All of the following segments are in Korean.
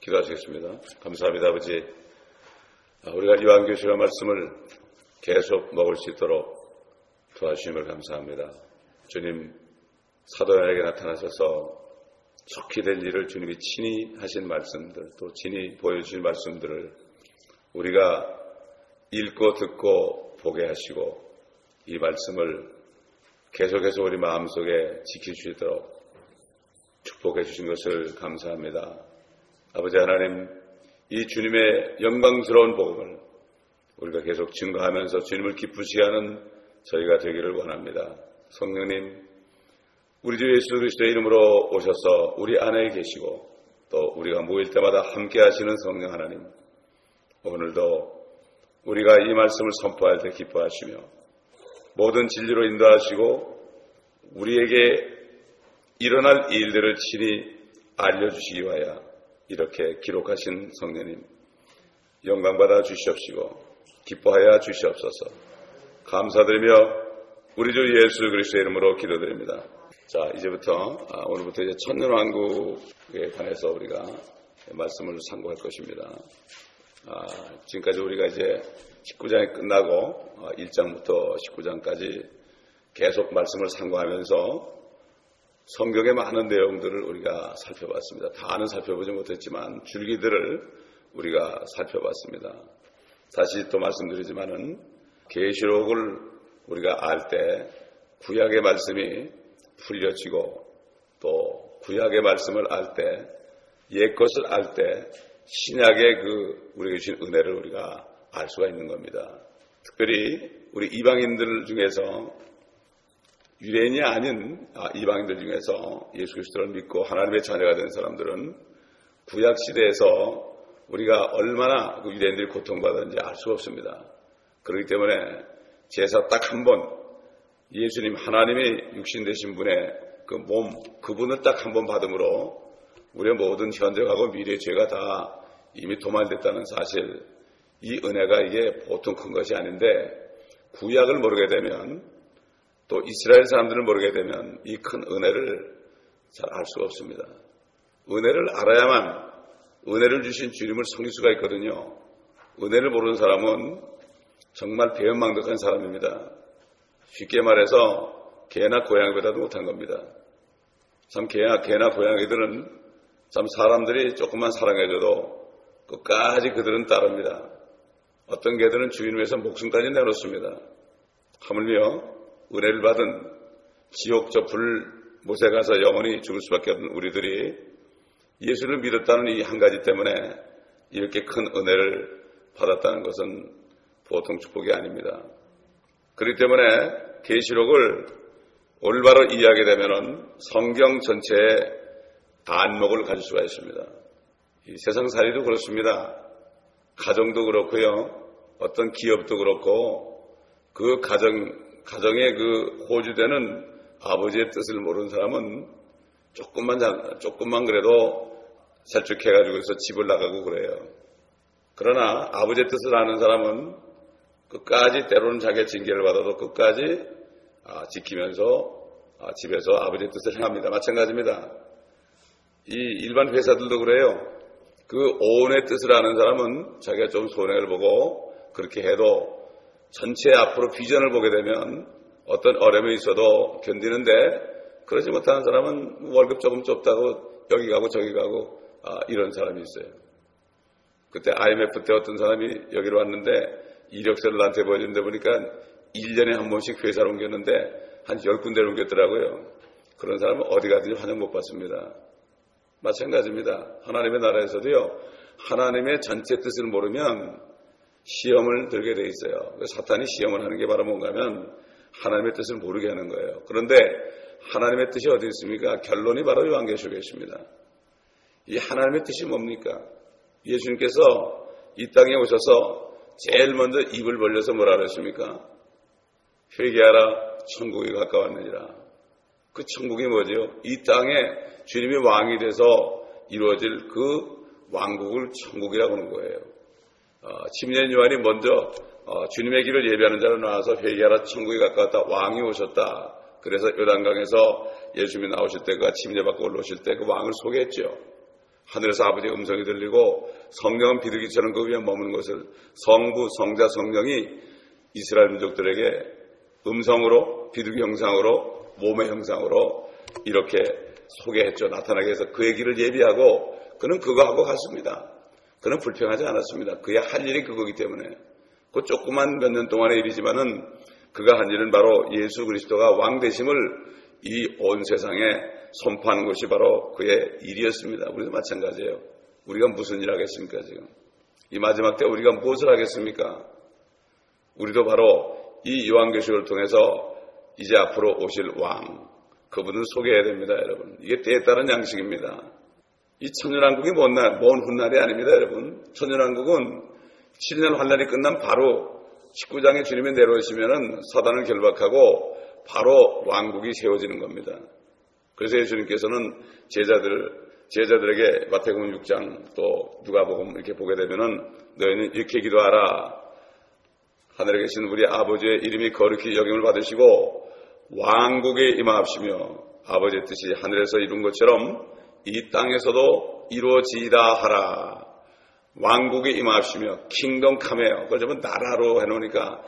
기도하시겠습니다. 감사합니다, 아버지. 우리가 요한계시록 말씀을 계속 먹을 수 있도록 도와주심을 감사합니다. 주님, 사도들에게 나타나셔서 속히 될 일을 주님이 친히 하신 말씀들, 또 친히 보여주신 말씀들을 우리가 읽고 듣고 보게 하시고 이 말씀을 계속해서 우리 마음속에 지킬 수 있도록 축복해 주신 것을 감사합니다. 아버지 하나님, 이 주님의 영광스러운 복음을 우리가 계속 증거하면서 주님을 기쁘시게 하는 저희가 되기를 원합니다. 성령님, 우리 주 예수 그리스도의 이름으로 오셔서 우리 안에 계시고 또 우리가 모일 때마다 함께 하시는 성령 하나님, 오늘도 우리가 이 말씀을 선포할 때 기뻐하시며 모든 진리로 인도하시고 우리에게 일어날 일들을 친히 알려주시기 위하여 이렇게 기록하신 성령님, 영광받아 주시옵시고 기뻐하여 주시옵소서. 감사드리며 우리 주 예수 그리스도의 이름으로 기도드립니다. 자, 이제부터 오늘부터 이제 천년왕국에 관해서 우리가 말씀을 상고할 것입니다. 지금까지 우리가 이제 19장이 끝나고 1장부터 19장까지 계속 말씀을 상고하면서 성경의 많은 내용들을 우리가 살펴봤습니다. 다는 살펴보지 못했지만 줄기들을 우리가 살펴봤습니다. 다시 또 말씀드리지만은 계시록을 우리가 알 때 구약의 말씀이 풀려지고 또 구약의 말씀을 알 때 옛것을 알 때 신약의 그 우리에게 주신 은혜를 우리가 알 수가 있는 겁니다. 특별히 우리 이방인들 중에서 유대인이 아닌 이방인들 중에서 예수 그리스도를 믿고 하나님의 자녀가 된 사람들은 구약 시대에서 우리가 얼마나 그 유대인들이 고통받았는지 알 수가 없습니다. 그렇기 때문에 제사 딱 한 번, 예수님 하나님의 육신 되신 분의 그 몸, 그분을 딱 한 번 받음으로 우리의 모든 현재하고 미래의 죄가 다 이미 도말됐다는 사실, 이 은혜가 이게 보통 큰 것이 아닌데 구약을 모르게 되면 또 이스라엘 사람들을 모르게 되면 이 큰 은혜를 잘 알 수가 없습니다. 은혜를 알아야만 은혜를 주신 주님을 섬길 수가 있거든요. 은혜를 모르는 사람은 정말 배은망덕한 사람입니다. 쉽게 말해서 개나 고양이보다도 못한 겁니다. 참 개나 고양이들은 참 사람들이 조금만 사랑해줘도 끝까지 그들은 따릅니다. 어떤 개들은 주인 위해서 목숨까지 내놓습니다. 하물며 은혜를 받은 지옥 저 불못에 가서 영원히 죽을 수밖에 없는 우리들이 예수를 믿었다는 이 한 가지 때문에 이렇게 큰 은혜를 받았다는 것은 보통 축복이 아닙니다. 그렇기 때문에 계시록을 올바로 이해하게 되면 성경 전체의 안목을 가질 수가 있습니다. 이 세상살이도 그렇습니다. 가정도 그렇고요. 어떤 기업도 그렇고 그 가정의 그 호주되는 아버지의 뜻을 모르는 사람은 조금만 그래도 살쭉해가지고 집을 나가고 그래요. 그러나 아버지의 뜻을 아는 사람은 끝까지 때로는 자기의 징계를 받아도 끝까지 지키면서 집에서 아버지의 뜻을 행합니다. 마찬가지입니다. 이 일반 회사들도 그래요. 그 오온의 뜻을 아는 사람은 자기가 좀 손해를 보고 그렇게 해도 전체 앞으로 비전을 보게 되면 어떤 어려움이 있어도 견디는데, 그러지 못하는 사람은 월급 조금 좁다고 여기 가고 저기 가고 이런 사람이 있어요. 그때 IMF 때 어떤 사람이 여기로 왔는데 이력서를 나한테 보여준데 보니까 1년에 한 번씩 회사를 옮겼는데 한 10군데를 옮겼더라고요. 그런 사람은 어디 가든지 환영 못 받습니다. 마찬가지입니다. 하나님의 나라에서도요, 하나님의 전체 뜻을 모르면 시험을 들게 돼 있어요. 사탄이 시험을 하는 게 바로 뭔가 하면 하나님의 뜻을 모르게 하는 거예요. 그런데 하나님의 뜻이 어디 있습니까? 결론이 바로 요한계시록에 있습니다. 이 하나님의 뜻이 뭡니까? 예수님께서 이 땅에 오셔서 제일 먼저 입을 벌려서 뭐라 그랬습니까? 회개하라, 천국이 가까웠느니라. 그 천국이 뭐죠? 이 땅에 주님이 왕이 돼서 이루어질 그 왕국을 천국이라고 하는 거예요. 침례 요한이 먼저 주님의 길을 예비하는 자로 나와서 회개하라, 천국이 가까웠다, 왕이 오셨다. 그래서 요단강에서 예수님이 나오실 때, 그 침례받고 올라오실 때 그 왕을 소개했죠. 하늘에서 아버지의 음성이 들리고 성령은 비둘기처럼 그 위에 머무는 것을 성부, 성자, 성령이 이스라엘 민족들에게 음성으로, 비둘기 형상으로, 몸의 형상으로 이렇게 소개했죠. 나타나게 해서 그의 길을 예비하고 그는 그거 하고 갔습니다. 그는 불평하지 않았습니다. 그의 할 일이 그거기 때문에. 그 조그만 몇 년 동안의 일이지만은 그가 한 일은 바로 예수 그리스도가 왕 되심을 이 온 세상에 선포하는 것이 바로 그의 일이었습니다. 우리도 마찬가지예요. 우리가 무슨 일 하겠습니까 지금? 이 마지막 때 우리가 무엇을 하겠습니까? 우리도 바로 이 요한계시록을 통해서 이제 앞으로 오실 왕, 그분을 소개해야 됩니다, 여러분. 이게 때에 따른 양식입니다. 이 천년왕국이 먼 훗날이 아닙니다, 여러분. 천년왕국은 7년 환란이 끝난 바로 19장에 주님이 내려오시면은 사단을 결박하고 바로 왕국이 세워지는 겁니다. 그래서 예수님께서는 제자들에게 마태복음 6장 또 누가복음 이렇게 보게 되면은 너희는 이렇게 기도하라. 하늘에 계신 우리 아버지의 이름이 거룩히 여김을 받으시고 왕국에 임하옵시며 아버지의 뜻이 하늘에서 이룬 것처럼 이 땅에서도 이루어지이다 하라. 왕국에 임하옵시며 킹덤 카메어. 그걸 전부 나라로 해놓으니까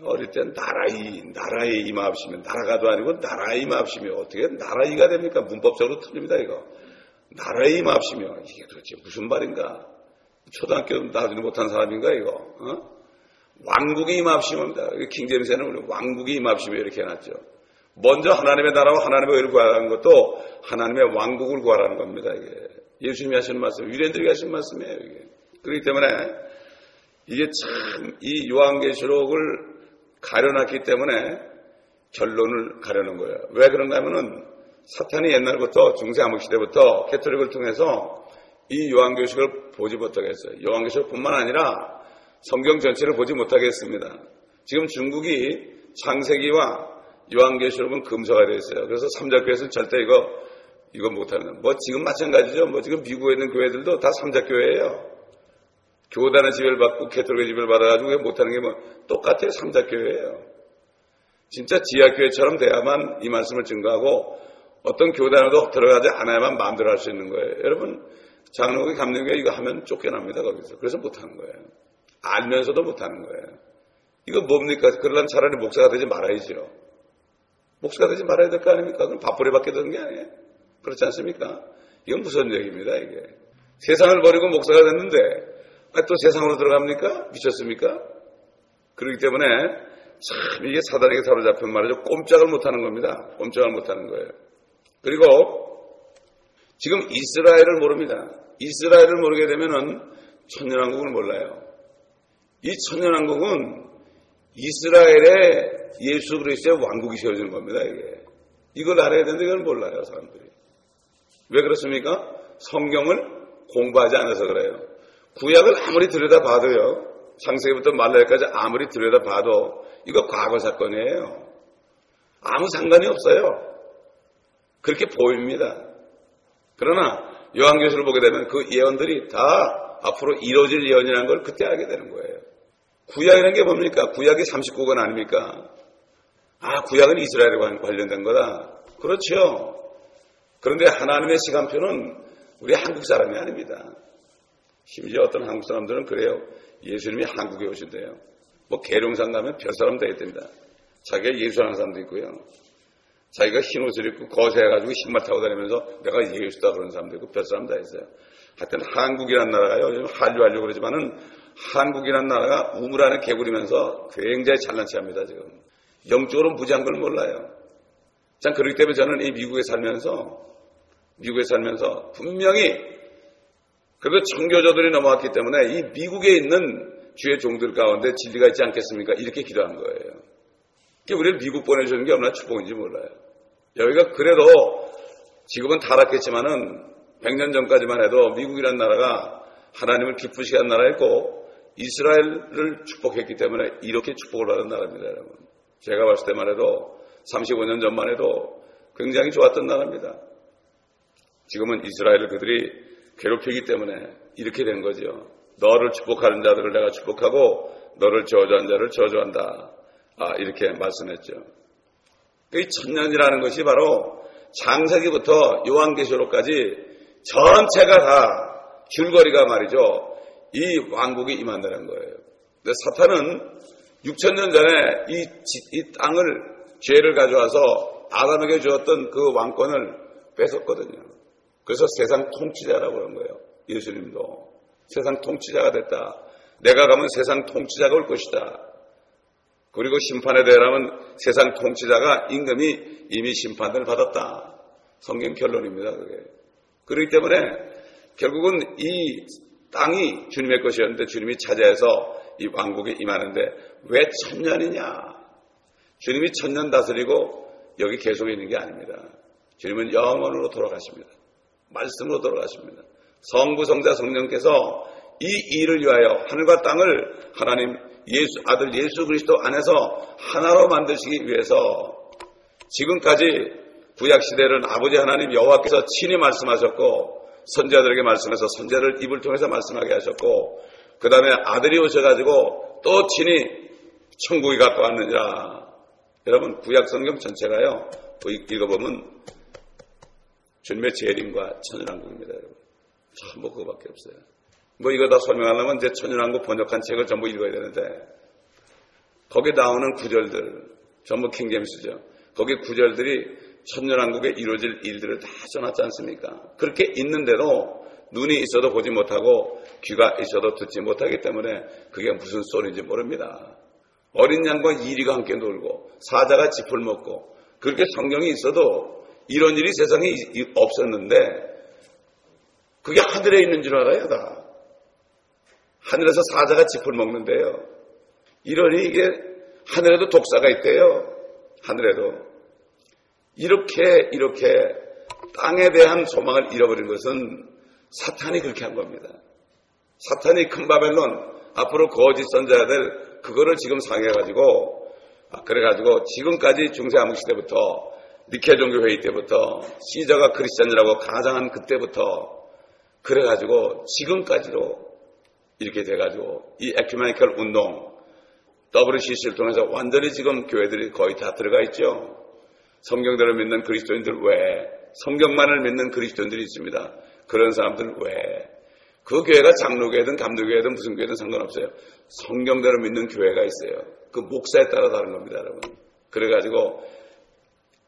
어릴 땐 나라에 임하옵시며 나라가도 아니고 나라에 임하옵시며 어떻게 나라이가 됩니까? 문법적으로 틀립니다 이거. 나라에 임하옵시며 이게 도대체 무슨 말인가? 초등학교 나중에 못한 사람인가 이거? 왕국이 임하옵시며입니다. 킹제임스에는 우리 왕국이 임하옵시며 이렇게 해놨죠. 먼저 하나님의 나라와 하나님의 의를 구하라는 것도 하나님의 왕국을 구하라는 겁니다. 이게 예수님이 하시는 말씀, 유대인들이 하시는 말씀이에요. 이게. 그렇기 때문에 이게 참 이 요한계시록을 가려놨기 때문에 결론을 가려는 거예요. 왜 그런가 하면은 사탄이 옛날부터 중세 암흑 시대부터 캐톨릭을 통해서 이 요한계시록을 보지 못하게 했어요. 요한계시록뿐만 아니라 성경 전체를 보지 못하게 했습니다. 지금 중국이 창세기와 요한계시록은 금서가 되어 있어요. 그래서 삼자교회에서는 절대 이거 못하는. 지금 마찬가지죠. 지금 미국에 있는 교회들도 다 삼자교회예요. 교단의 지배를 받고 캐톨릭의 지배를 받아가지고 못하는 게 똑같아요. 삼자교회예요. 진짜 지하교회처럼 돼야만 이 말씀을 증거하고 어떤 교단에도 들어가지 않아야만 마음대로 할 수 있는 거예요. 여러분 장로교, 감리교 이거 하면 쫓겨납니다. 거기서. 그래서 못하는 거예요. 알면서도 못하는 거예요. 이거 뭡니까? 그러려면 차라리 목사가 되지 말아야죠. 목사가 되지 말아야 될 거 아닙니까? 그럼 밥벌이 받게 되는 게 아니에요. 그렇지 않습니까? 이건 무슨 얘기입니다, 이게. 세상을 버리고 목사가 됐는데, 또 세상으로 들어갑니까? 미쳤습니까? 그렇기 때문에, 참, 이게 사단에게 사로잡힌 말이죠. 꼼짝을 못 하는 겁니다. 꼼짝을 못 하는 거예요. 그리고, 지금 이스라엘을 모릅니다. 이스라엘을 모르게 되면은, 천년왕국을 몰라요. 이 천년왕국은 이스라엘의 예수 그리스도의 왕국이 세워지는 겁니다. 이걸 알아야 되는데 이걸 몰라요, 사람들이. 왜 그렇습니까? 성경을 공부하지 않아서 그래요. 구약을 아무리 들여다봐도요, 창세기부터 말라기까지 아무리 들여다봐도 이거 과거 사건이에요. 아무 상관이 없어요. 그렇게 보입니다. 그러나 요한계시록을 보게 되면 그 예언들이 다 앞으로 이루어질 예언이라는 걸 그때 알게 되는 거예요. 구약이라는 게 뭡니까? 구약이 39권 아닙니까? 구약은 이스라엘과 관련된 거다. 그렇죠. 그런데 하나님의 시간표는 우리 한국 사람이 아닙니다. 심지어 어떤 한국 사람들은 그래요. 예수님이 한국에 오신대요. 계룡산 가면 별 사람 다 있답니다. 자기가 예수하는 사람도 있고요. 자기가 흰 옷을 입고 거세해가지고 신발 타고 다니면서 내가 예수다 그런 사람도 있고 별 사람 다 있어요. 하여튼 한국이라는 나라가요. 요즘 한류하려고 그러지만은 한국이라는 나라가 우물 안에 개구리면서 굉장히 잘난 체합니다, 지금. 영적으로 무지한 걸 몰라요. 참, 그렇기 때문에 저는 이 미국에 살면서 분명히 그래도 청교조들이 넘어왔기 때문에 이 미국에 있는 주의 종들 가운데 진리가 있지 않겠습니까? 이렇게 기도한 거예요. 우리를 미국 보내주는 게 얼마나 축복인지 몰라요. 여기가 그래도 지금은 타락했지만은 100년 전까지만 해도 미국이라는 나라가 하나님을 기쁘시게 한 나라였고 이스라엘을 축복했기 때문에 이렇게 축복을 받은 나라입니다, 여러분. 제가 봤을 때만 해도 35년 전만 해도 굉장히 좋았던 나라입니다. 지금은 이스라엘을 그들이 괴롭히기 때문에 이렇게 된 거죠. 너를 축복하는 자들을 내가 축복하고 너를 저주한 자를 저주한다. 이렇게 말씀했죠. 이 천년이라는 것이 바로 창세기부터 요한계시록까지 전체가 다 줄거리가 말이죠. 이 왕국이 임한다는 거예요. 근데 사탄은 6,000년 전에 이 땅을 죄를 가져와서 아담에게 주었던 그 왕권을 뺏었거든요. 그래서 세상 통치자라고 그런 거예요. 예수님도 세상 통치자가 됐다. 내가 가면 세상 통치자가 올 것이다. 그리고 심판에 대하면 세상 통치자가 임금이 이미 심판을 받았다. 성경 결론입니다. 그게. 그렇기 때문에 결국은 이 땅이 주님의 것이었는데 주님이 차지해서 이 왕국에 임하는데 왜 1000년이냐? 주님이 1000년 다스리고 여기 계속 있는 게 아닙니다. 주님은 영원으로 돌아가십니다. 말씀으로 돌아가십니다. 성부, 성자, 성령께서 이 일을 위하여 하늘과 땅을 하나님 아들 예수 그리스도 안에서 하나로 만드시기 위해서 지금까지 구약시대는 아버지 하나님 여호와께서 친히 말씀하셨고 선지자들에게 말씀해서 선지자를 입을 통해서 말씀하게 하셨고 그 다음에 아들이 오셔가지고 또 친히 천국이 가까웠느니라. 여러분 구약성경 전체가요 읽어보면 주님의 재림과 천연왕국입니다. 여러분 전부 그거밖에 없어요. 뭐 이거 다 설명하려면 이제 천연왕국 번역한 책을 전부 읽어야 되는데 거기에 나오는 구절들 전부 킹제임스죠. 거기 구절들이 천년왕국에 이루어질 일들을 다 써놨지 않습니까? 그렇게 있는데도 눈이 있어도 보지 못하고 귀가 있어도 듣지 못하기 때문에 그게 무슨 소리인지 모릅니다. 어린 양과 이리가 함께 놀고 사자가 짚을 먹고 그렇게 성경이 있어도 이런 일이 세상에 없었는데 그게 하늘에 있는 줄 알아요. 다 하늘에서 사자가 짚을 먹는데요. 이러니 이게 하늘에도 독사가 있대요. 하늘에도 이렇게 땅에 대한 소망을 잃어버린 것은 사탄이 그렇게 한 겁니다. 사탄이 큰 바벨론 앞으로 거짓 선자들 그거를 지금 상해가지고 그래가지고 지금까지 중세암흑 시대부터 니케 종교 회의 때부터 시저가 크리스찬이라고 가장한 그때부터 그래가지고 지금까지도 이렇게 돼가지고 이 에큐메니컬 운동 WCC를 통해서 완전히 지금 교회들이 거의 다 들어가 있죠. 성경대로 믿는 그리스도인들 외에 성경만을 믿는 그리스도인들이 있습니다. 그런 사람들 외에 그 교회가 장로교회든 감로교회든 무슨 교회든 상관없어요. 성경대로 믿는 교회가 있어요. 그 목사에 따라 다른 겁니다, 여러분. 그래가지고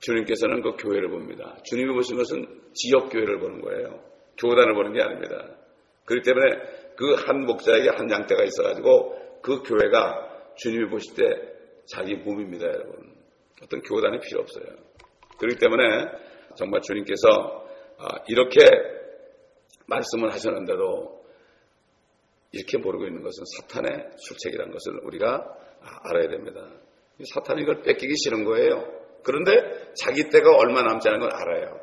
주님께서는 그 교회를 봅니다. 주님이 보신 것은 지역교회를 보는 거예요. 교단을 보는 게 아닙니다. 그렇기 때문에 그 한 목사에게 한 양떼가 있어가지고 그 교회가 주님이 보실 때 자기 몸입니다, 여러분. 어떤 교단이 필요 없어요. 그렇기 때문에 정말 주님께서 이렇게 말씀을 하셨는데도 이렇게 모르고 있는 것은 사탄의 출책이라는 것을 우리가 알아야 됩니다. 사탄이 이걸 뺏기기 싫은 거예요. 그런데 자기 때가 얼마 남지 않은 걸 알아요.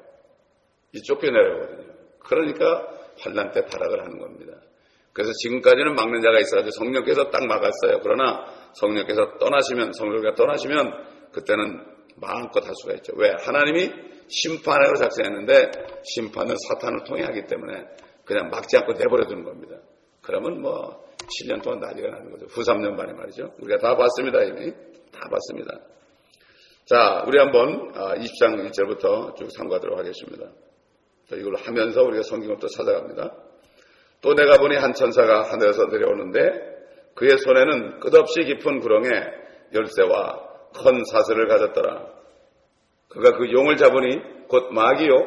이 쫓겨내려거든요. 그러니까 환난 때 타락을 하는 겁니다. 그래서 지금까지는 막는 자가 있어가지고 성령께서 딱 막았어요. 그러나 성령께서 떠나시면 성령께서 떠나시면 그때는 마음껏 할 수가 있죠. 왜? 하나님이 심판하라고 작성했는데 심판은 사탄을 통해 하기 때문에 그냥 막지 않고 내버려 두는 겁니다. 그러면 뭐 7년 동안 난리가 나는 거죠. 후 3년 반에 말이죠. 우리가 다 봤습니다. 이미 다 봤습니다. 자, 우리 한번 20장 1절부터 쭉 상고하도록 하겠습니다. 이걸 하면서 우리가 성경을 또 찾아갑니다. 또 내가 보니 한 천사가 하늘에서 내려오는데 그의 손에는 끝없이 깊은 구렁에 열쇠와 큰 사슬을 가졌더라. 그가 그 용을 잡으니 곧 마귀요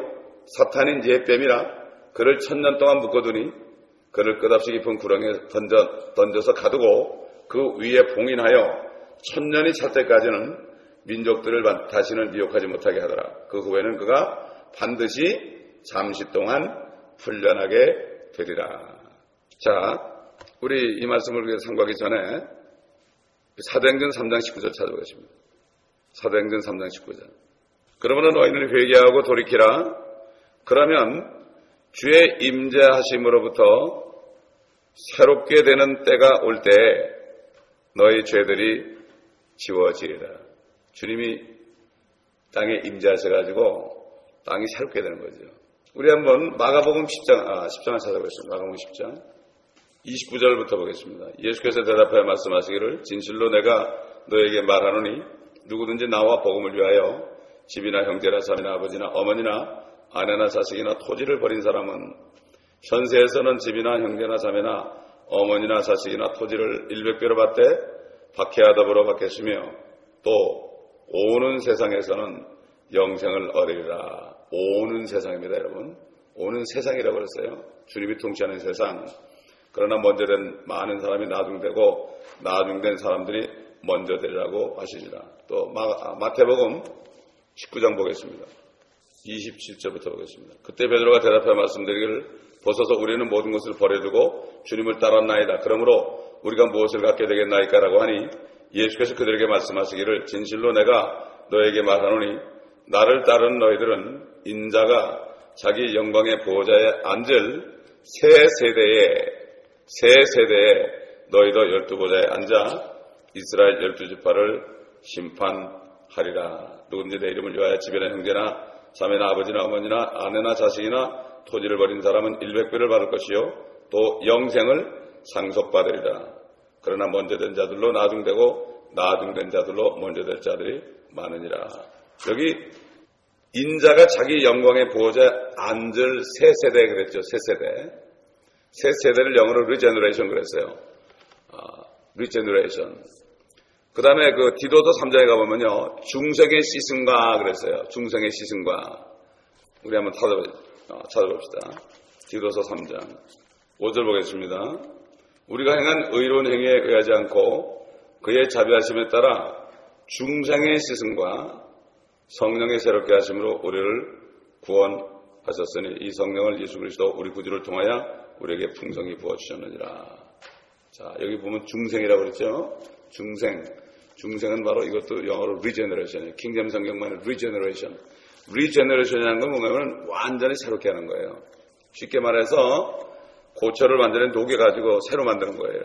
사탄인 예뱀이라 그를 1000년 동안 묶어두니 그를 끝없이 깊은 구렁에 던져서 가두고 그 위에 봉인하여 1000년이 찰 때까지는 민족들을 다시는 미혹하지 못하게 하더라. 그 후에는 그가 반드시 잠시 동안 풀려나게 되리라. 자, 우리 이 말씀을 위해 상고하기 전에 사도행전 3장 19절 찾아보겠습니다. 사도행전 3장 19절. 그러므로 너희는 회개하고 돌이키라. 그러면 주의 임재하심으로부터 새롭게 되는 때가 올 때에 너희 죄들이 지워지리라. 주님이 땅에 임재하셔가지고 땅이 새롭게 되는 거죠. 우리 한번 마가복음 10장을 찾아보겠습니다. 마가복음 10장 29절부터 보겠습니다. 예수께서 대답하여 말씀하시기를 진실로 내가 너에게 말하노니 누구든지 나와 복음을 위하여 집이나 형제나 자매나 아버지나 어머니나 아내나 자식이나 토지를 버린 사람은 현세에서는 집이나 형제나 자매나 어머니나 자식이나 토지를 100배로 받되 박해와 더불어 받겠으며 또 오는 세상에서는 영생을 얻으리라. 오는 세상입니다, 여러분. 오는 세상이라고 그랬어요. 주님이 통치하는 세상. 그러나 먼저 된 많은 사람이 나중되고 나중된 사람들이 먼저 되리라고 하시니라. 또 마태복음 19장 보겠습니다. 27절부터 보겠습니다. 그때 베드로가 대답하여 말씀드리기를 벗어서 우리는 모든 것을 버려두고 주님을 따랐나이다. 그러므로 우리가 무엇을 갖게 되겠나이까라고 하니 예수께서 그들에게 말씀하시기를 진실로 내가 너에게 말하노니 나를 따르는 너희들은 인자가 자기 영광의 보호자에 앉을 새 세대에 너희도 12보좌에 앉아 이스라엘 12지파를 심판하리라. 누구든지 내 이름을 위하여 집이나 형제나 자매나 아버지나 어머니나 아내나 자식이나 토지를 버린 사람은 100배를 받을 것이요 또 영생을 상속받으리라. 그러나 먼저 된 자들로 나중되고 나중된 자들로 먼저 될 자들이 많으니라. 여기 인자가 자기 영광의 보호자에 앉을 새 세대 그랬죠. 새 세대. 새 세대를 영어로 리제너레이션 그랬어요. 리제너레이션. 그 다음에 그 디도서 3장에 가보면요. 중생의 시승과 그랬어요. 중생의 시승과. 우리 한번 찾아봅시다. 디도서 3장. 5절 보겠습니다. 우리가 행한 의로운 행위에 의하지 않고 그의 자비하심에 따라 중생의 시승과 성령의 새롭게 하심으로 우리를 구원하셨으니 이 성령을 예수 그리스도 우리 구주를 통하여 우리에게 풍성히 부어주셨느니라. 자, 여기 보면 중생이라고 그랬죠. 중생은 바로 이것도 영어로 regeneration이에요. 킹잼 성경만은 regeneration. regeneration이라는 건 뭐냐면 완전히 새롭게 하는 거예요. 쉽게 말해서 고철을 만드는 녹여 가지고 새로 만드는 거예요.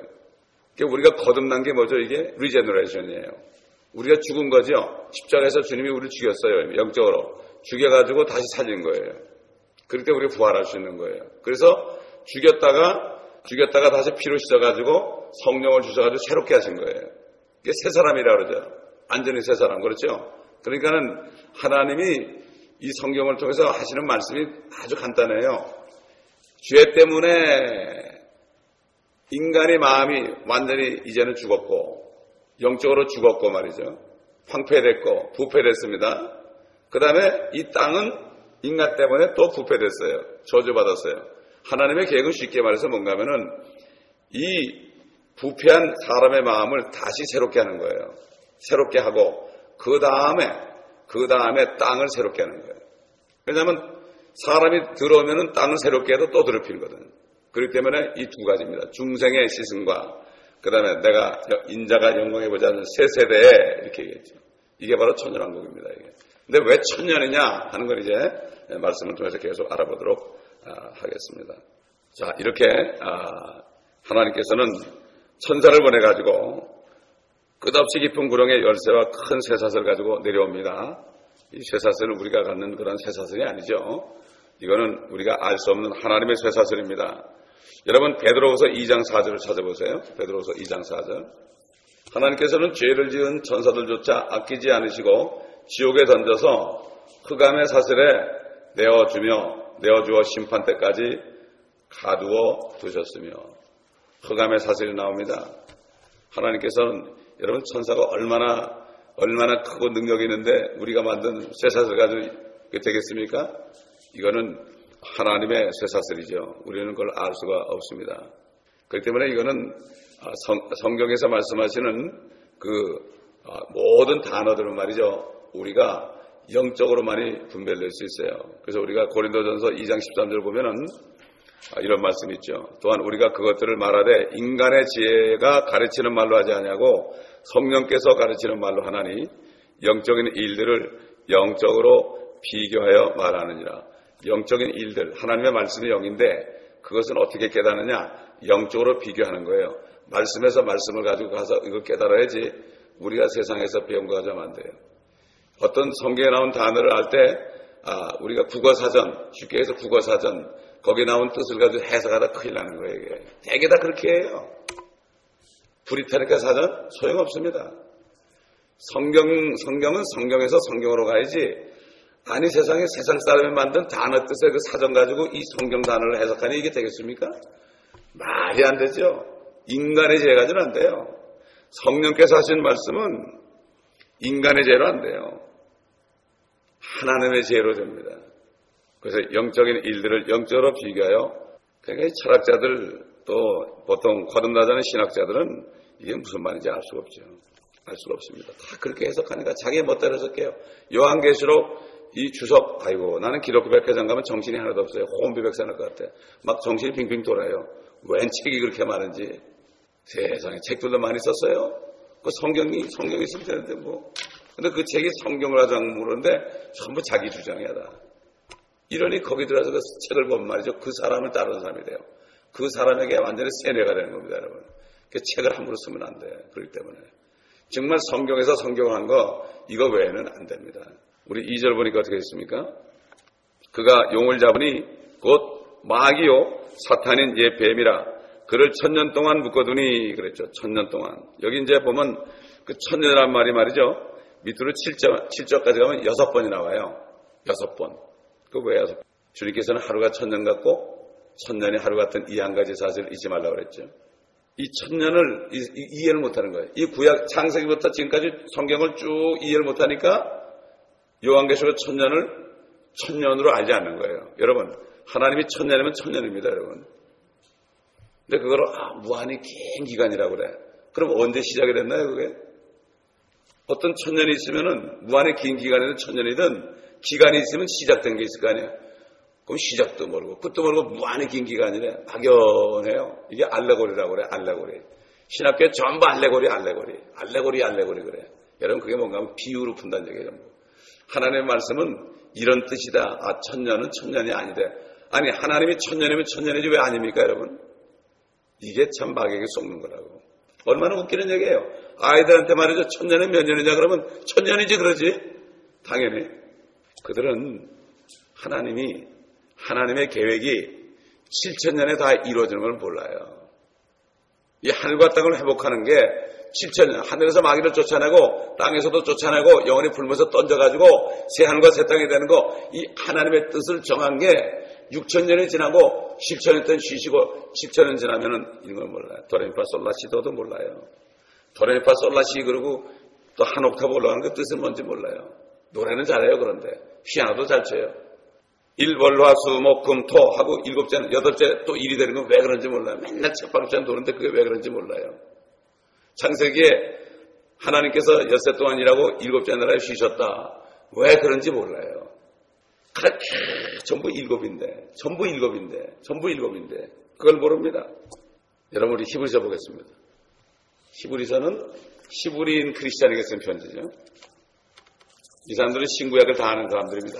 그러니까 우리가 거듭난 게 뭐죠? 이게 regeneration이에요. 우리가 죽은 거죠. 십자가에서 주님이 우리를 죽였어요. 영적으로. 죽여가지고 다시 살린 거예요. 그럴 때 우리가 부활할 수 있는 거예요. 그래서 죽였다가 다시 피로 씻어가지고 성령을 주셔가지고 새롭게 하신 거예요. 이게 새 사람이라 그러죠. 완전히 새 사람. 그렇죠? 그러니까는 하나님이 이 성경을 통해서 하시는 말씀이 아주 간단해요. 죄 때문에 인간의 마음이 완전히 이제는 죽었고 영적으로 죽었고 말이죠. 황폐됐고 부패됐습니다. 그 다음에 이 땅은 인간 때문에 또 부패됐어요. 저주받았어요. 하나님의 계획은 쉽게 말해서 뭔가 하면은 이 부패한 사람의 마음을 다시 새롭게 하는 거예요. 새롭게 하고 그 다음에 땅을 새롭게 하는 거예요. 왜냐하면 사람이 들어오면은 땅을 새롭게 해도 또 더럽히거든. 그렇기 때문에 이 두 가지입니다. 중생의 시승과 그 다음에 내가 인자가 영광에 보지 않는 새 세대에 이렇게 얘기했죠. 이게 바로 천년왕국입니다. 이게. 근데 왜 천년이냐 하는 걸 이제 말씀을 통해서 계속 알아보도록 하겠습니다. 자, 이렇게 하나님께서는 천사를 보내가지고 끝없이 깊은 구렁의 열쇠와 큰 쇠사슬을 가지고 내려옵니다. 이 쇠사슬은 우리가 갖는 그런 쇠사슬이 아니죠. 이거는 우리가 알 수 없는 하나님의 쇠사슬입니다. 여러분 베드로후서 2장 4절을 찾아보세요. 베드로후서 2장 4절. 하나님께서는 죄를 지은 천사들조차 아끼지 않으시고 지옥에 던져서 흑암의 사슬에 내어주어 심판 때까지 가두어 두셨으며 흑암의 사슬이 나옵니다. 하나님께서는 여러분 천사가 얼마나 크고 능력이 있는데 우리가 만든 쇠사슬 가지고 되겠습니까? 이거는 하나님의 쇠사슬이죠. 우리는 그걸 알 수가 없습니다. 그렇기 때문에 이거는 성경에서 말씀하시는 모든 단어들은 말이죠. 우리가 영적으로 많이 분별될 수 있어요. 그래서 우리가 고린도전서 2장 13절 보면은 이런 말씀이 있죠. 또한 우리가 그것들을 말하되 인간의 지혜가 가르치는 말로 하지 아니하고 성령께서 가르치는 말로 하나니 영적인 일들을 영적으로 비교하여 말하느니라. 영적인 일들, 하나님의 말씀이 영인데 그것은 어떻게 깨닫느냐? 영적으로 비교하는 거예요. 말씀에서 말씀을 가지고 가서 이거 깨달아야지 우리가 세상에서 배운 거 가지고 안 돼요. 어떤 성경에 나온 단어를 알 때 우리가 국어사전, 쉽게 해서 국어사전 거기 나온 뜻을 가지고 해석하다 큰일 나는 거예요. 이게. 대개 다 그렇게 해요. 브리타니카 사전 소용없습니다. 성경은 성경에서 성경으로 가야지 아니 세상 사람이 만든 단어 뜻의 그 사전 가지고 이 성경 단어를 해석하니 이게 되겠습니까? 말이 안 되죠. 인간의 죄 가지고는 안 돼요. 성령께서 하신 말씀은 인간의 죄로 안 돼요. 하나님의 죄로 됩니다. 그래서 영적인 일들을 영적으로 비교하여, 그러니까 이 철학자들 또 보통 거듭나자는 신학자들은 이게 무슨 말인지 알 수가 없죠. 알 수가 없습니다. 다 그렇게 해석하니까 자기 멋대로 해석해요. 요한계시록 이 주석, 아이고 나는 기독교 백화점 가면 정신이 하나도 없어요. 혼비백산할 것 같아. 막 정신이 빙빙 돌아요. 웬 책이 그렇게 많은지. 세상에 책들도 많이 썼어요. 그 성경이 있을 텐데 뭐. 근데 그 책이 성경을 하자고 물었는데 전부 자기 주장이다. 이러니 거기 들어가서 그 책을 보면 말이죠. 그 사람을 따르는 사람이 돼요. 그 사람에게 완전히 세뇌가 되는 겁니다, 여러분. 그 책을 함부로 쓰면 안 돼. 그렇기 때문에. 정말 성경에서 성경을 한 거, 이거 외에는 안 됩니다. 우리 2절 보니까 어떻게 했습니까? 그가 용을 잡으니 곧 마귀요 사탄인 예 뱀이라 그를 1000년 동안 묶어두니 그랬죠. 1000년 동안. 여기 이제 보면 그 1000년이란 말이 말이죠. 밑으로 7절까지 가면 6번이 나와요. 6번. 그 왜 6번? 주님께서는 하루가 1000년 같고 1000년이 하루 같은 이 한 가지 사실을 잊지 말라고 그랬죠. 이 1000년을 이해를 못하는 거예요. 이 구약 창세기부터 지금까지 성경을 쭉 이해를 못하니까 요한계시록 1000년으로 알지 않는 거예요. 여러분, 하나님이 1000년이면 1000년입니다, 여러분. 근데 그걸 무한히 긴 기간이라고 그래. 그럼 언제 시작이 됐나요, 그게? 어떤 1000년이 있으면은 무한히 긴 기간이든 1000년이든 기간이 있으면 시작된 게 있을 거 아니에요. 그럼 시작도 모르고 끝도 모르고 무한히 긴 기간이래. 막연해요. 이게 알레고리라고 그래. 알레고리. 신학교에 전부 알레고리 그래. 여러분 그게 뭔가 하면 비유로 푼다는 얘기예요. 전부. 하나님의 말씀은 이런 뜻이다. 1000년은 1000년이 아니대. 아니 하나님이 1000년이면 1000년이지 왜 아닙니까 여러분? 이게 참 마귀에게 속는 거라고. 얼마나 웃기는 얘기예요. 아이들한테 말이죠. 1000년이 몇 년이냐 그러면 1000년이지 그러지. 당연히. 그들은 하나님의 계획이 7000년에 다 이루어지는 걸 몰라요. 이 하늘과 땅을 회복하는 게 7000년, 하늘에서 마귀를 쫓아내고 땅에서도 쫓아내고 영원히 불면서 던져가지고 새 하늘과 새 땅이 되는 거, 이 하나님의 뜻을 정한 게 6000년이 지나고 10,000년 동안 쉬시고 10,000년 지나면은 이런 걸 몰라요. 도레미파 솔라시도도 몰라요. 도레미파 솔라시 그러고 또 한 옥타브 올라가는 그 뜻은 뭔지 몰라요. 노래는 잘해요. 그런데 피아노도 잘 쳐요. 일월화수목금토 하고 7째, 8째 또 일이 되는 건 왜 그런지 몰라요. 맨날 책바로처럼 도는데 그게 왜 그런지 몰라요. 창세기에 하나님께서 엿새 동안 일하고 7째 날에 쉬셨다. 왜 그런지 몰라요. 그렇게 전부 일곱인데 그걸 모릅니다. 여러분 우리 히브리서 보겠습니다. 히브리서는 히브리인 크리스찬에게 쓴 편지죠. 이 사람들은 신구약을 다 아는 사람들입니다.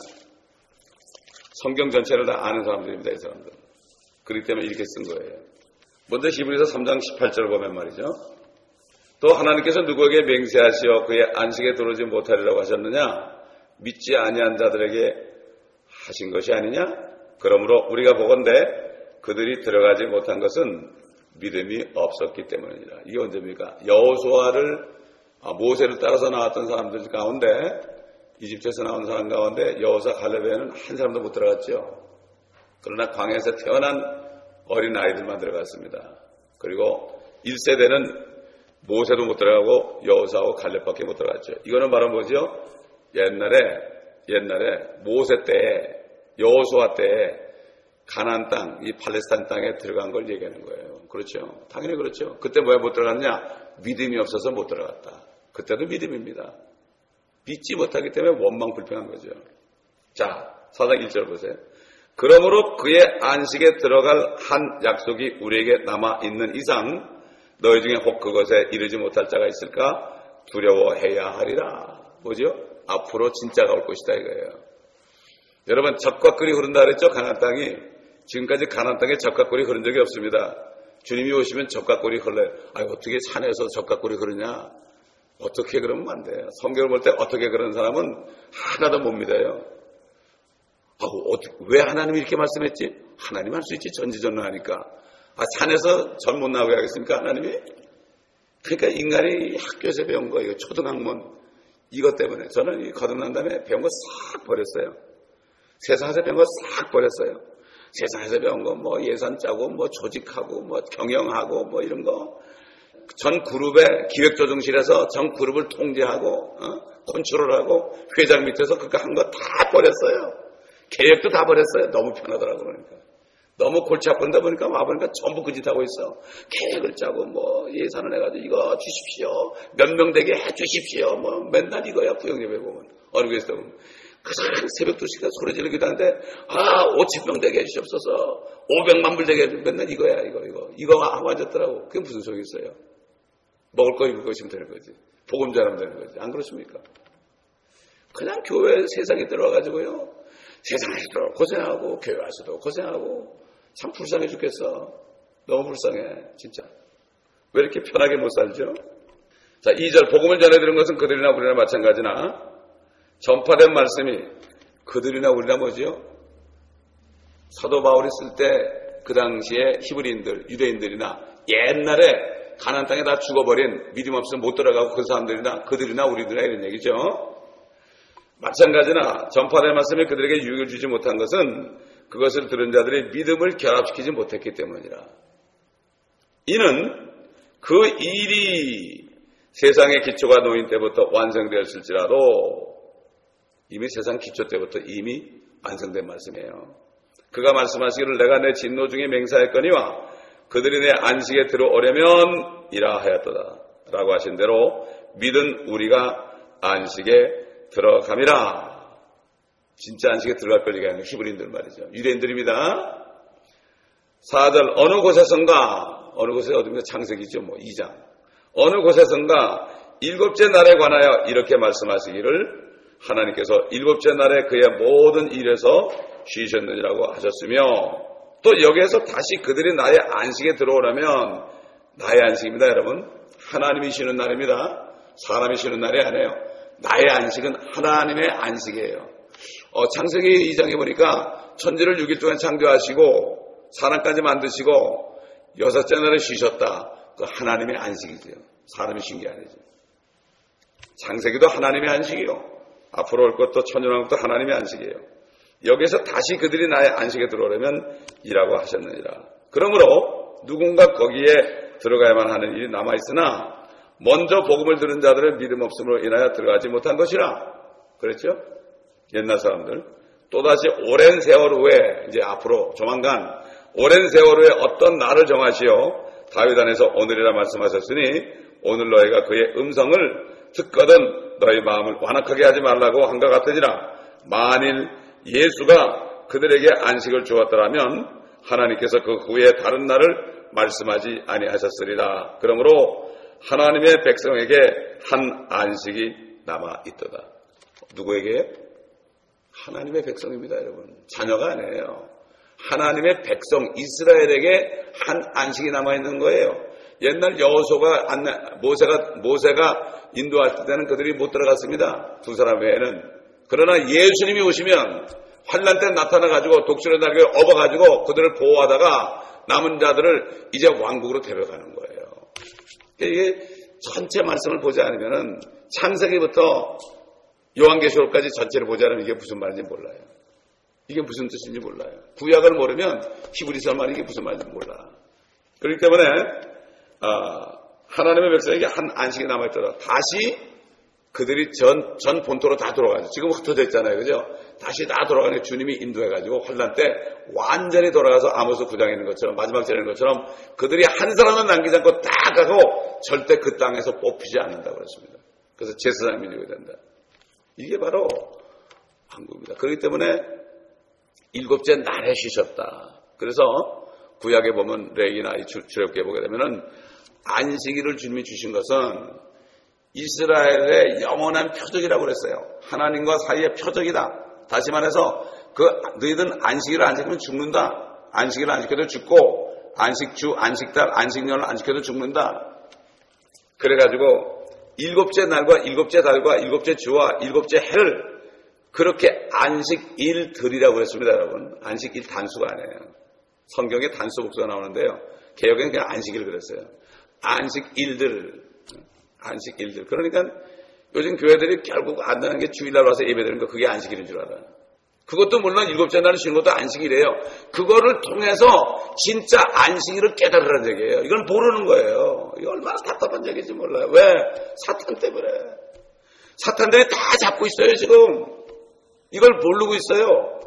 성경 전체를 다 아는 사람들입니다. 이 사람들은. 그렇기 때문에 이렇게 쓴 거예요. 먼저 히브리서 3장 18절을 보면 말이죠. 또 하나님께서 누구에게 맹세하시어 그의 안식에 들어오지 못하리라고 하셨느냐? 믿지 아니한 자들에게 하신 것이 아니냐? 그러므로 우리가 보건대 그들이 들어가지 못한 것은 믿음이 없었기 때문이라. 이게 언제입니까? 여호수아를 모세를 따라서 나왔던 사람들 가운데 이집트에서 나온 사람 가운데 여호수아 갈렙에는 한 사람도 못 들어갔죠. 그러나 광야에서 태어난 어린 아이들만 들어갔습니다. 그리고 1세대는 모세도 못 들어가고 여호수아하고 갈렙밖에 못 들어갔죠. 이거는 바로 뭐죠? 옛날에 모세 때에 여호수아 때에 가나안 땅, 이 팔레스타인 땅에 들어간 걸 얘기하는 거예요. 그렇죠? 당연히 그렇죠. 그때 왜 못 들어갔냐? 믿음이 없어서 못 들어갔다. 그때도 믿음입니다. 믿지 못하기 때문에 원망 불평한 거죠. 자, 4장 1절 보세요. 그러므로 그의 안식에 들어갈 한 약속이 우리에게 남아있는 이상 너희 중에 혹 그것에 이르지 못할 자가 있을까? 두려워해야 하리라. 뭐죠? 앞으로 진짜가 올 것이다 이거예요. 여러분 젖과 꿀이 흐른다 그랬죠? 가나안 땅이. 지금까지 가나안 땅에 젖과 꿀이 흐른 적이 없습니다. 주님이 오시면 젖과 꿀이 흘러요. 어떻게 산에서 젖과 꿀이 흐르냐? 어떻게 그러면 안 돼요. 성경을 볼 때 어떻게 그런 사람은 하나도 못 믿어요. 왜 하나님이 이렇게 말씀했지? 하나님 할 수 있지. 전지전능하니까. 산에서 전 못 나오게 하겠습니까? 하나님이? 그러니까 인간이 학교에서 배운 거예요. 초등학문. 이것 때문에 저는 거듭난 다음에 배운 거 싹 버렸어요. 세상에서 배운 거 싹 버렸어요. 세상에서 배운 거 뭐 예산 짜고 뭐 조직하고 뭐 경영하고 뭐 이런 거 전 그룹의 기획조정실에서 전 그룹을 통제하고 컨트롤하고 회장 밑에서 그거 한 거 다 버렸어요. 계획도 다 버렸어요. 너무 편하더라고. 그러니까 너무 골치 아픈데 보니까 와보니까 전부 그 짓 하고 있어. 계획을 짜고 뭐 예산을 해가지고 이거 주십시오. 몇 명 되게 해주십시오. 뭐 맨날 이거야. 부영예배 보면 어느 교회에서 보면 가장 새벽 2시까지 소리 지르기도 하는데 5,000명 되게 해주시옵소서. 500만 불 되게 해주십시오. 맨날 이거야. 이거 하고 앉았더라고. 그게 무슨 소용이 있어요. 먹을 거 입을 거 있으면 되는 거지. 복음 전하면 되는 거지. 안 그렇습니까? 그냥 교회 세상에 들어와가지고요. 세상에서도 고생하고 교회 와서도 고생하고 참 불쌍해 죽겠어. 너무 불쌍해 진짜. 왜 이렇게 편하게 못 살죠? 자, 2절 복음을 전해드린 것은 그들이나 우리나 마찬가지나 전파된 말씀이 그들이나 우리나 뭐지요? 사도 바울이 쓸 때 그 당시에 히브리인들, 유대인들이나 옛날에 가나안 땅에 다 죽어버린 믿음 없으면 못 들어가고 그 사람들이나 그들이나 우리들이나 이런 얘기죠. 마찬가지나 전파된 말씀이 그들에게 유익을 주지 못한 것은 그것을 들은 자들이 믿음을 결합시키지 못했기 때문이라. 이는 그 일이 세상의 기초가 놓인 때부터 완성되었을지라도 이미 세상 기초 때부터 이미 완성된 말씀이에요. 그가 말씀하시기를 내가 내 진노 중에 맹세하였거니와 그들이 내 안식에 들어오려면 이라 하였도다 라고 하신 대로 믿은 우리가 안식에 들어감이라. 진짜 안식에 들어갈 걸 얘기하는 히브리인들 말이죠. 유대인들입니다. 4절 어느 곳에선가 어느 곳에 어디입니까? 창세기죠. 2장 어느 곳에선가 7째 날에 관하여 이렇게 말씀하시기를 하나님께서 7째 날에 그의 모든 일에서 쉬셨느니라고 하셨으며 또 여기에서 다시 그들이 나의 안식에 들어오려면 나의 안식입니다. 여러분 하나님이 쉬는 날입니다. 사람이 쉬는 날이 아니에요. 나의 안식은 하나님의 안식이에요. 창세기 2장에 보니까 천지를 6일 동안 창조하시고 사람까지 만드시고 6째 날에 쉬셨다. 그 하나님의 안식이죠. 사람이 쉰 게 아니죠. 창세기도 하나님의 안식이요. 앞으로 올 것도 천연왕국도 하나님의 안식이에요. 여기서 다시 그들이 나의 안식에 들어오려면 이라고 하셨느니라. 그러므로 누군가 거기에 들어가야만 하는 일이 남아있으나 먼저 복음을 들은 자들은 믿음 없음으로 인하여 들어가지 못한 것이라. 그랬죠? 옛날 사람들. 또다시 오랜 세월 후에 이제 앞으로 조만간 오랜 세월 후에 어떤 날을 정하시어 다윗 안에서 오늘이라 말씀하셨으니 오늘 너희가 그의 음성을 듣거든 너희 마음을 완악하게 하지 말라고 한 것 같으니라. 만일 예수가 그들에게 안식을 주었더라면 하나님께서 그 후에 다른 날을 말씀하지 아니하셨으리라. 그러므로 하나님의 백성에게 한 안식이 남아 있도다. 누구에게? 하나님의 백성입니다, 여러분. 자녀가 아니에요. 하나님의 백성 이스라엘에게 한 안식이 남아 있는 거예요. 옛날 여호수아가 모세가 인도할 때는 그들이 못 들어갔습니다. 두 사람 외에는. 그러나 예수님이 오시면 환난 때 나타나가지고 독수리 날개를 업어가지고 그들을 보호하다가 남은 자들을 이제 왕국으로 데려가는 거예요. 이게 전체 말씀을 보지 않으면은 창세기부터 요한계시록까지 전체를 보지 않으면 이게 무슨 말인지 몰라요. 이게 무슨 뜻인지 몰라요. 구약을 모르면 히브리서 말이 이게 무슨 말인지 몰라. 그렇기 때문에 하나님의 백성에게 한 안식이 남아있더라. 다시 그들이 전 본토로 다 돌아가죠. 지금 흩어져 있잖아요. 그죠? 다시 다 돌아가는 주님이 인도해가지고 환난 때 완전히 돌아가서 아모스 9장에 있는 것처럼 마지막 절에 있는 것처럼 그들이 한 사람은 남기지 않고 다 가고 절대 그 땅에서 뽑히지 않는다고 그랬습니다. 그래서 제사장 민족이 된다. 이게 바로 한국입니다. 그렇기 때문에 7째 날에 쉬셨다. 그래서 구약에 보면 레위기나 출애굽기에 보게 되면은 안식일을 주님이 주신 것은 이스라엘의 영원한 표적이라고 그랬어요. 하나님과 사이의 표적이다. 다시 말해서 너희들은 안식일을 안 지키면 죽는다. 안식일을 안 지켜도 죽고 안식주, 안식달, 안식년을 안 지켜도 죽는다. 그래가지고 7째 날과 7째 달과 7째 주와 7째 해를 그렇게 안식일들이라고 그랬습니다. 여러분. 안식일 단수가 아니에요. 성경에 단수 복수가 나오는데요. 개혁에는 그냥 안식일 그랬어요. 안식일들. 그러니까 요즘 교회들이 결국 안 되는 게 주일날 와서 예배드리는 거 그게 안식일인 줄 알아요. 그것도 물론 일곱째 날을 쉬는 것도 안식일이에요. 그거를 통해서 진짜 안식일을 깨달으라는 얘기예요. 이건 모르는 거예요. 이거 얼마나 답답한 얘기인지 몰라요. 왜? 사탄 때문에. 사탄들이 다 잡고 있어요 지금. 이걸 모르고 있어요.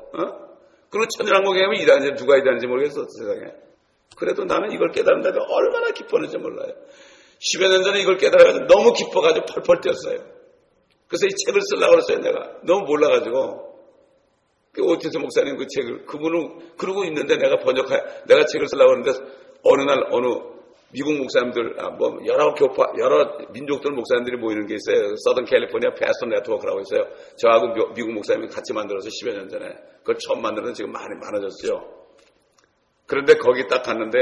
그리고 천연왕국에 가면 일하는지 누가 일하는지 모르겠어 세상에. 그래도 나는 이걸 깨달은다면 얼마나 기뻤는지 몰라요. 10여 년 전에 이걸 깨달아가지고 너무 기뻐가지고 펄펄 뛰었어요. 그래서 이 책을 쓰려고 그랬어요 내가. 너무 몰라가지고. 오티스 목사님 그 책을 그분은 그러고 있는데 내가 책을 쓰려고 하는데 어느 날 어느 미국 목사님들 여러 민족들 목사님들이 모이는 게 있어요. 서던 캘리포니아 패스터 네트워크라고 있어요. 저하고 미국 목사님이 같이 만들어서 10여 년 전에 그걸 처음 만들어서 지금 많이 많아졌어요. 그런데 거기 딱 갔는데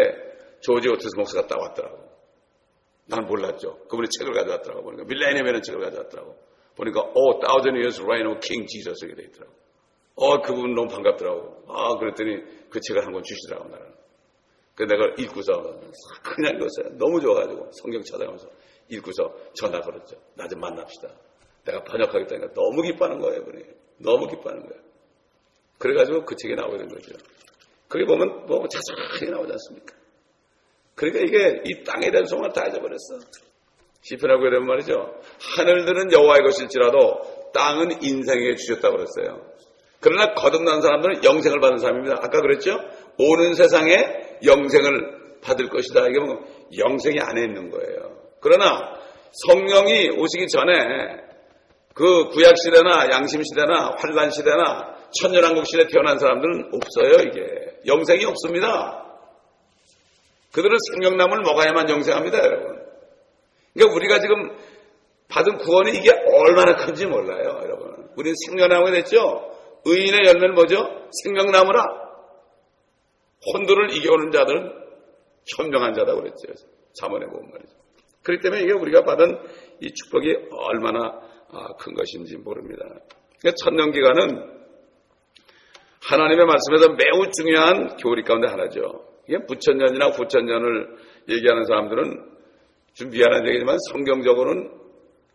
조지 오티스 목사가 딱 왔더라고. 난 몰랐죠. 그분이 책을 가져왔더라고. 보니까 밀레니엄이라는 책을 가져왔더라고. 보니까 Thousand Years Reign of King Jesus 이렇게 돼 있더라고. 그분 너무 반갑더라고. 그랬더니 그 책을 한 권 주시더라고, 나는. 그래서 내가 읽고서, 그냥 읽었어요. 너무 좋아가지고, 성경 찾아가면서 읽고서 전화 걸었죠. 나 좀 만납시다. 내가 번역하겠다니까 너무 기뻐하는 거예요, 그분이. 너무 기뻐하는 거예요. 그래가지고 그 책이 나오게 된 거죠. 그게 보면, 자세하게 나오지 않습니까? 그러니까 이게 이 땅에 대한 소망을 다 잊어버렸어. 시편하고 이런 말이죠. 하늘들은 여호와의 것일지라도 땅은 인생에게 주셨다고 그랬어요. 그러나 거듭난 사람들은 영생을 받은 사람입니다. 아까 그랬죠? 오는 세상에 영생을 받을 것이다. 이게 뭐 영생이 안에 있는 거예요. 그러나 성령이 오시기 전에 그 구약시대나 양심시대나 환란시대나 천년왕국시대에 태어난 사람들은 없어요. 이게 영생이 없습니다. 그들은 생명나무를 먹어야만 영생합니다. 여러분. 그러니까 우리가 지금 받은 구원이 이게 얼마나 큰지 몰라요. 여러분. 우리는 생명나무가 됐죠? 의인의 열매는 뭐죠? 생명나무라. 혼돈을 이겨오는 자들은 현명한 자라고 그랬죠. 잠언에 보면 말이죠. 그렇기 때문에 이게 우리가 받은 이 축복이 얼마나 큰 것인지 모릅니다. 그러니까 천년기간은 하나님의 말씀에서 매우 중요한 교리 가운데 하나죠. 이게 부천년이나 후천년을 얘기하는 사람들은 좀 미안한 얘기지만 성경적으로는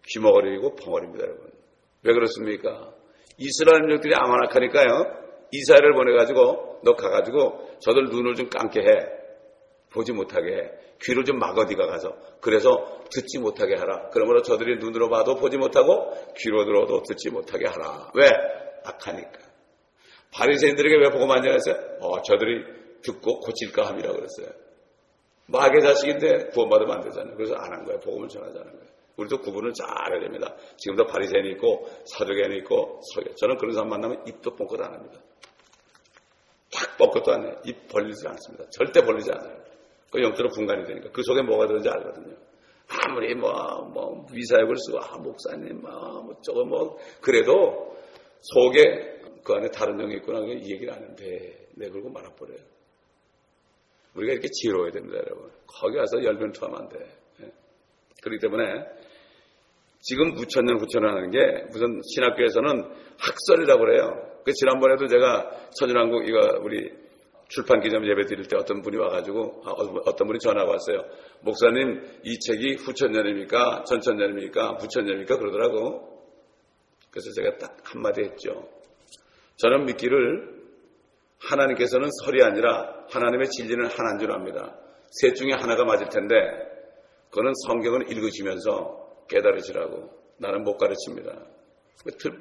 귀머거리고 벙어리입니다, 여러분. 왜 그렇습니까? 이스라엘 민족들이 아말렉하니까요. 이사야를 보내가지고 너 가가지고 저들 눈을 좀 감게 해. 보지 못하게 해. 귀를 좀 막어 네가 가서. 그래서 듣지 못하게 하라. 그러므로 저들이 눈으로 봐도 보지 못하고 귀로 들어도 듣지 못하게 하라. 왜? 악하니까. 바리새인들에게 왜 복음 안 전했어요? 저들이 듣고 고칠까 함이라고 그랬어요. 마귀의 자식인데 구원받으면 안 되잖아요. 그래서 안 한 거예요. 복음을 전하지 않은 거예요. 우리도 구분을 잘해야 됩니다. 지금도 바리새인이 있고 사두개인이 있고 저는 그런 사람 만나면 입도 뻥끗 안 합니다. 딱 뻥끗도 안 해요. 입 벌리지 않습니다. 절대 벌리지 않아요. 그 영적으로 분간이 되니까 그 속에 뭐가 들었는지 알거든요. 아무리 위사역을 쓰고 목사님 그래도 속에 그 안에 다른 영이 있구나 이 얘기를 하는데 내걸고 말아버려요. 우리가 이렇게 지혜로워야 됩니다, 여러분. 거기 가서 열변투하면 안 돼. 그렇기 때문에 지금 무천년 후천년 하는 게 무슨 신학교에서는 학설이라고 그래요. 그 지난번에도 제가 천연왕국 이거 우리 출판 기념 예배 드릴 때 어떤 분이 와가지고 어떤 분이 전화가 왔어요. 목사님 이 책이 후천년입니까? 전천년입니까? 무천년입니까? 그러더라고. 그래서 제가 딱 한마디 했죠. 저는 믿기를 하나님께서는 설이 아니라 하나님의 진리는 하나인 줄 압니다. 셋 중에 하나가 맞을 텐데 그거는 성경을 읽으시면서 깨달으시라고. 나는 못 가르칩니다.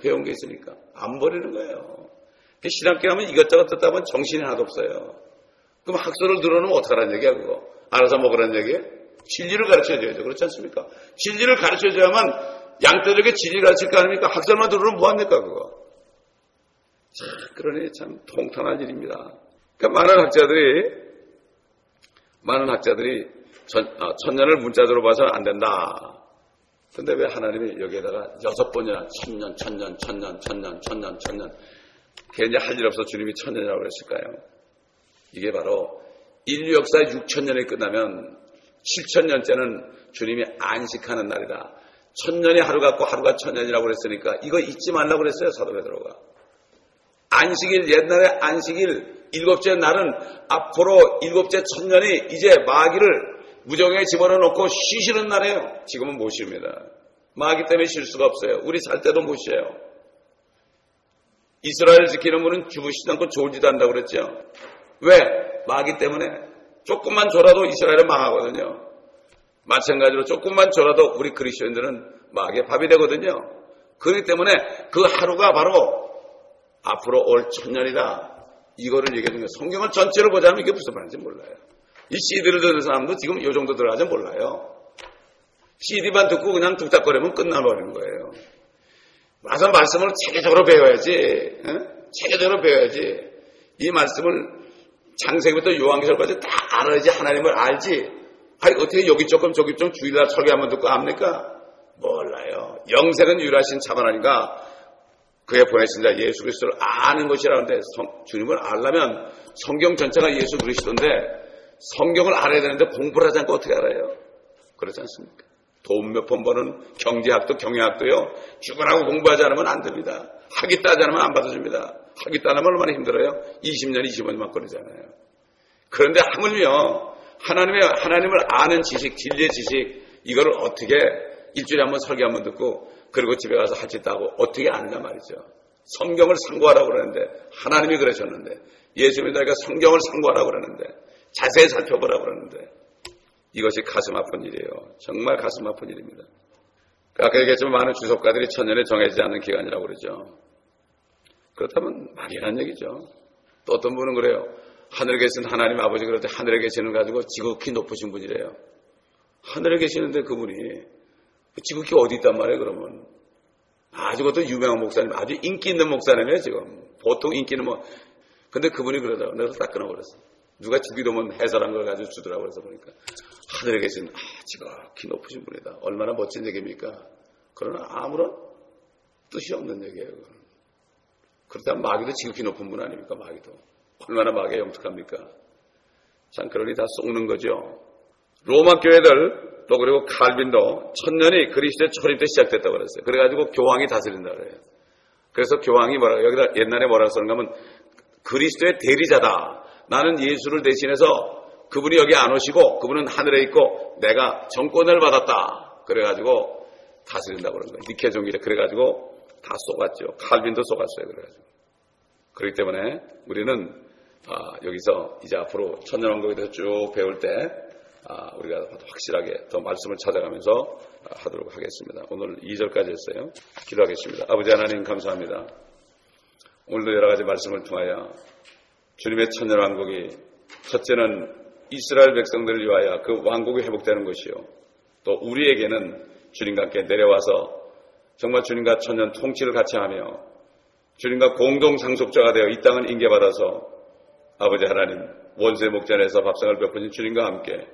배운 게 있으니까 안 버리는 거예요. 신학교 하면 이것저것 듣다 보면 정신이 하나도 없어요. 그럼 학설을 들어놓으면 어떡하라는 얘기야 그거. 알아서 먹으라는 얘기예요. 진리를 가르쳐줘야죠. 그렇지 않습니까? 진리를 가르쳐줘야만 양떼에게 진리를 가르칠 거 아닙니까? 학설만 들어놓으면 뭐합니까 그거. 자, 그러니 참 통탄한 일입니다. 그러니까 많은 학자들이 천년을 문자적으로 봐서는 안 된다. 근데 왜 하나님이 여기에다가 6번이나 천년 걔 이제 할 일 없어 주님이 천년이라고 그랬을까요? 이게 바로 인류 역사의 6천년이 끝나면 7천년째는 주님이 안식하는 날이다. 천년이 하루 같고 하루가 천년이라고 그랬으니까 이거 잊지 말라고 그랬어요, 사도 베드로가. 안식일, 옛날에 안식일 7째 날은 앞으로 7째 천년이 이제 마귀를 무정에 집어넣고 쉬시는 날이에요. 지금은 못 쉽니다. 마귀 때문에 쉴 수가 없어요. 우리 살 때도 못 쉬어요. 이스라엘을 지키는 분은 죽으시지 않고 졸지도 않는다고 그랬죠. 왜? 마귀 때문에. 조금만 줘라도 이스라엘은 망하거든요. 마찬가지로 조금만 줘라도 우리 그리스도인들은 마귀의 밥이 되거든요. 그렇기 때문에 그 하루가 바로 앞으로 올 천년이다. 이거를 얘기해 주는 거예요. 성경을 전체로 보자면 이게 무슨 말인지 몰라요. 이 CD를 듣는 사람도 지금 이 정도 들어가지 몰라요. CD만 듣고 그냥 뚝딱거리면 끝나버리는 거예요. 와서 말씀을 체계적으로 배워야지. 체계적으로 배워야지. 이 말씀을 창세기부터 요한계시록까지 다 알아야지 하나님을 알지. 아니 어떻게 여기 조금 저기 좀 주일날 설교 한번 듣고 압니까? 몰라요. 영생은 유일하신 참 하나님과 그의 보내신 자 예수 그리스도를 아는 것이라는데 주님을 알려면 성경 전체가 예수 그리스도인데 성경을 알아야 되는데 공부를 하지 않고 어떻게 알아요? 그렇지 않습니까? 돈 몇 번 버는 경제학도 경영학도요. 죽으라고 공부하지 않으면 안 됩니다. 학위 따지 않으면 안 받아줍니다. 학위 따려면 얼마나 힘들어요? 20년, 25년만 걸리잖아요. 그런데 하물며 하나님을 아는 지식, 진리의 지식 이거를 어떻게 일주일에 한번 설교 한번 듣고 그리고 집에 가서 할 짓도 하고 어떻게 아느냐 말이죠. 성경을 상고하라고 그러는데 하나님이 그러셨는데 예수님이 성경을 상고하라고 그러는데 자세히 살펴보라고 그러는데 이것이 가슴 아픈 일이에요. 정말 가슴 아픈 일입니다. 아까 얘기했지만 많은 주석가들이 천년에 정해지지 않는 기간이라고 그러죠. 그렇다면 막연한 얘기죠. 또 어떤 분은 그래요. 하늘에 계신 하나님 아버지 그럴 때 하늘에 계시는 가지고 지극히 높으신 분이래요. 하늘에 계시는데 그분이 지극히 어디 있단 말이에요 그러면. 아주 그것도 유명한 목사님, 아주 인기 있는 목사님이에요 지금. 보통 인기 있는 근데 그분이 그러더라고요. 내가 딱 끊어버렸어. 누가 주기도문 해설한 걸 가지고 주더라고 그래서 보니까 하늘에 계신 지극히 높으신 분이다. 얼마나 멋진 얘기입니까? 그러나 아무런 뜻이 없는 얘기예요. 그렇다면 마귀도 지극히 높은 분 아닙니까? 마귀도. 얼마나 마귀가 영특합니까? 참 그러니 다 속는 거죠. 로마 교회들 또 그리고 칼빈도 천년이 그리스도의 초림 때 시작됐다고 그랬어요. 그래가지고 교황이 다스린다고 그래요. 그래서 교황이 여기다 옛날에 뭐라고 쓰는가 하면 그리스도의 대리자다. 나는 예수를 대신해서 그분이 여기 안 오시고 그분은 하늘에 있고 내가 정권을 받았다. 그래가지고 다스린다고 그런 거예요. 니케 종교에 그래가지고 다 쏘갔죠. 칼빈도 쏘갔어요. 그래가지고. 그렇기 때문에 우리는 여기서 이제 앞으로 천년왕국에 대해서 쭉 배울 때 우리가 확실하게 더 말씀을 찾아가면서 하도록 하겠습니다. 오늘 2절까지 했어요. 기도하겠습니다. 아버지 하나님 감사합니다. 오늘도 여러 가지 말씀을 통하여 주님의 천년왕국이 첫째는 이스라엘 백성들을 위하여 그 왕국이 회복되는 것이요. 또 우리에게는 주님과 함께 내려와서 정말 주님과 천년 통치를 같이 하며 주님과 공동 상속자가 되어 이 땅을 인계받아서 아버지 하나님 원수의 목전에서 밥상을 베푸신 주님과 함께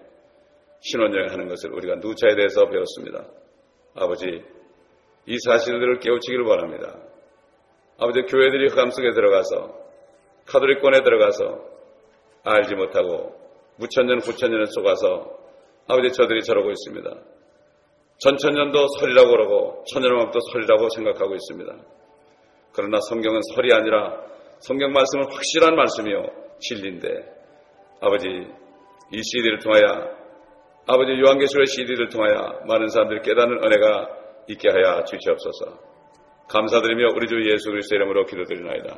신혼여행하는 것을 우리가 누차에 대해서 배웠습니다. 아버지 이 사실들을 깨우치기를 바랍니다. 아버지 교회들이 흑암 속에 들어가서 카톨릭권에 들어가서 알지 못하고 무천년 후천년에 속아서 아버지 저들이 저러고 있습니다. 전천년도 설이라고 그러고 천년왕국도 설이라고 생각하고 있습니다. 그러나 성경은 설이 아니라 성경 말씀은 확실한 말씀이요 진리인데 아버지 이 CD를 통하여 아버지 요한계시록의 CD를 통하여 많은 사람들이 깨닫는 은혜가 있게 하여 주시옵소서. 감사드리며 우리 주 예수 그리스도의 이름으로 기도드리나이다.